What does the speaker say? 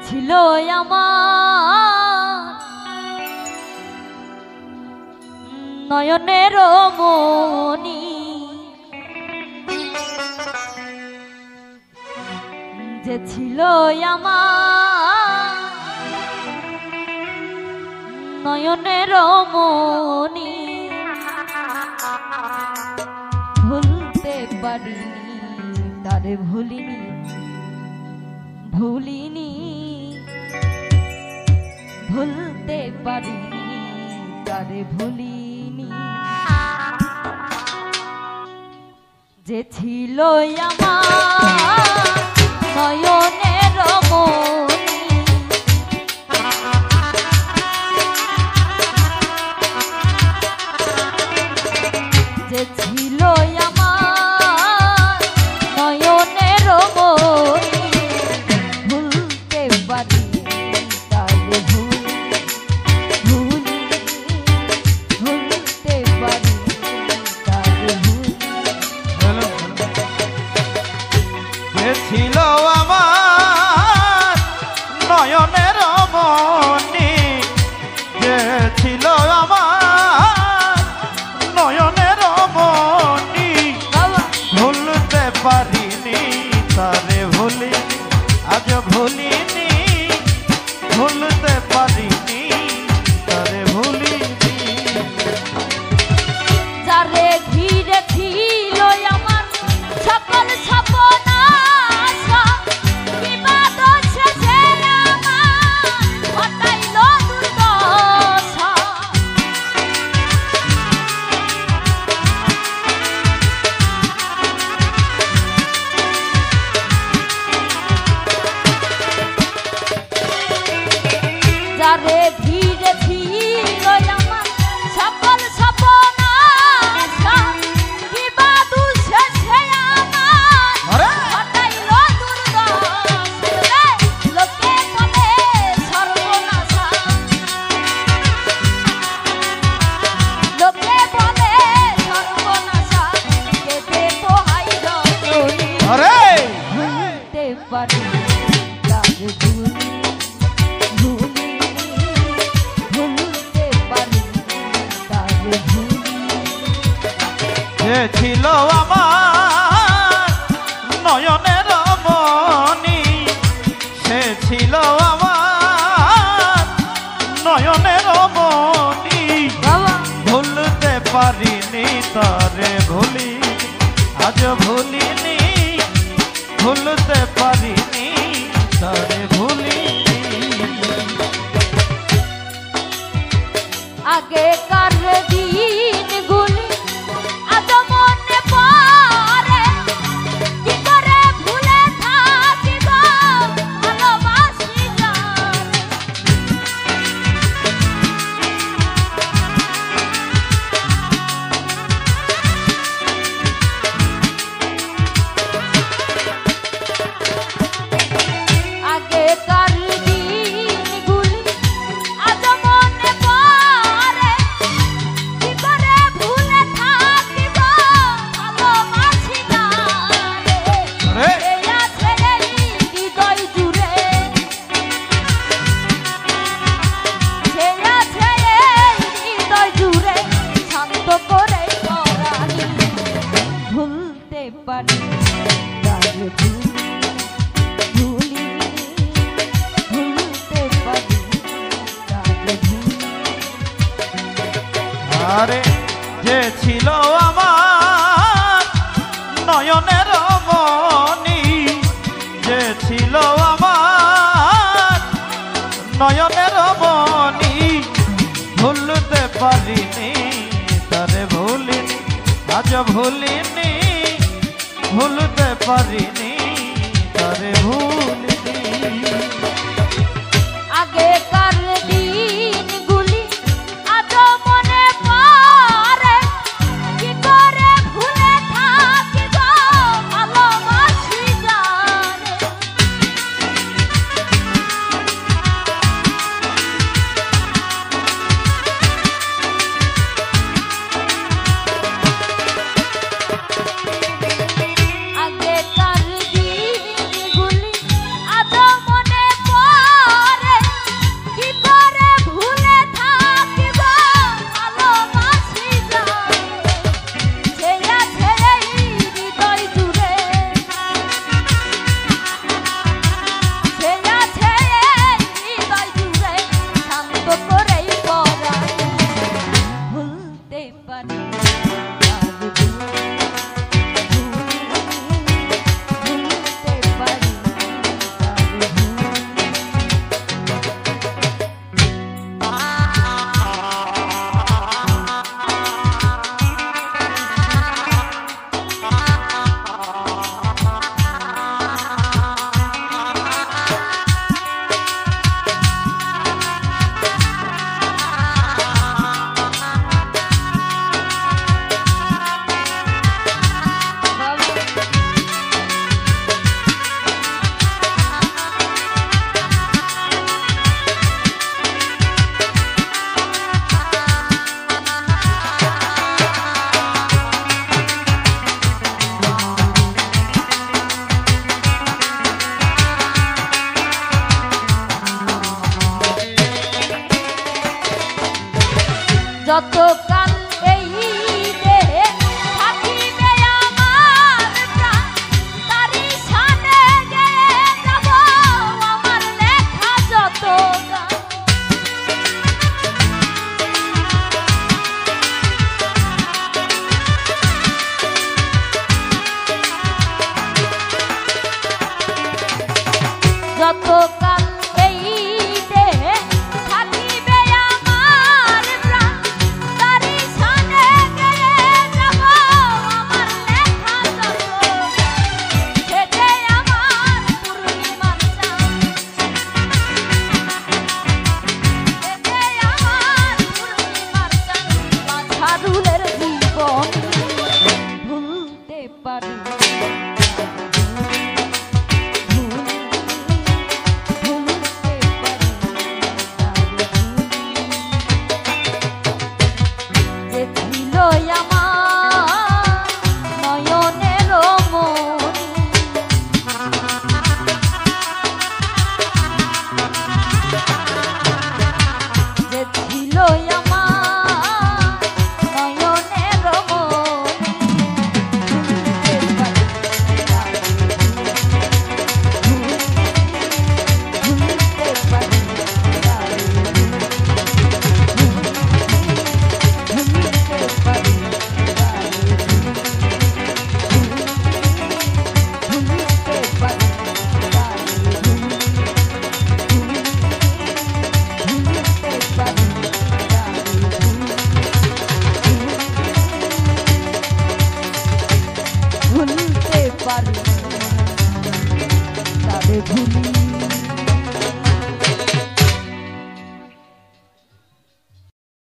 ছিল আমার নয়নের মনি, যে ছিল আমার নয়নের মনি, ভুলতে পারিনি তারে ভুলিনি, ভুলিনি ভুলতে পারিনি তারে ভুলিনি, যে ছিল আমার নয়নের মনি, যে ছিল আমার নয়নের মনি, ভুলতে পারিনি তারে ভুলিনি, ভুলতে পারিনি তারে ভুলিনি। যে ছিল আমার নয়নের মনি, যে ছিল আমার নয়নের মনি, ভুলতে পারিনি তারে ভুলিনি, আজ ভুলিনি, ভুলতে পারিনি তারে ভুলিনি। যারে ঘিরে ছিল আমার সকল স্বপ্ন আশা, বিবাদ শেষে আমার ঘটাইল দুর্দশা। যারে ঘিরে ছিল আমার সকল স্বপ্ন আশা, বিবাদ শেষে আমার ঘটাইল দুর্দশা। লোকে বলে সর্বনাশা, লোকে বলে সর্বনাশা, কেঁদে পোহাই রজনী, ভুলতে পারি তারে ভুলি, ভুলি ভুলতে পারি তারে ভুলি। যে ছিল আমার নয়নের মনি, সে ছিল আমার নয়নের মনি, ভুলতে পারিনি তারে ভুলি, আজ ভুলিনি, ভুলতে পারিনি তারে ভুলিনি। আগেকার দিনগুলি আজ মনে পড়ে, কি করে ভুলে থাকিব ভালোবাসি যারে। আগেকার দিনগুলি আজ মনে পড়ে, কি করে ভুলে থাকিব ভালোবাসি যারে। এই আছে এই হৃদয় জুড়ে, সেই আছে এই হৃদয় জুড়ে, শান্ত করে পরাণী, ভুলতে পারি তারে ভুলি, ভুলি ভুলতে পারি তারে ভুলি। আরে যে ছিল আমার নয়নের মনি, যে ছিল আমার নয়নের মনি, ভুলতে পারিনি তারে ভুলিনি, আজ ভুলিনি, ভুলতে পারিনি তারে ভুলিনি। আগেকার দিনগুলি আজ মনে পড়ে, কি করে ভুলে থাকিব ভালোবাসি যারে। আগেকার দিনগুলি যতকাল এই দেহে থাকিবে আমার প্রাণ, তারি সামনে গেয়ে যাব আমার লেখা যত গান। যতকাল এই দেহে থাকিবে আমার প্রাণ, তারি সামনে গেয়ে যাব আমার লেখা যত গান। সেজে আমার পূর্ণিমার চাঁদ, সেজে আমার পূর্ণিমার চাঁদ, মাঝারুলের জীবন ভুলতে পারি ভুলতে পারি তারে ভুলি।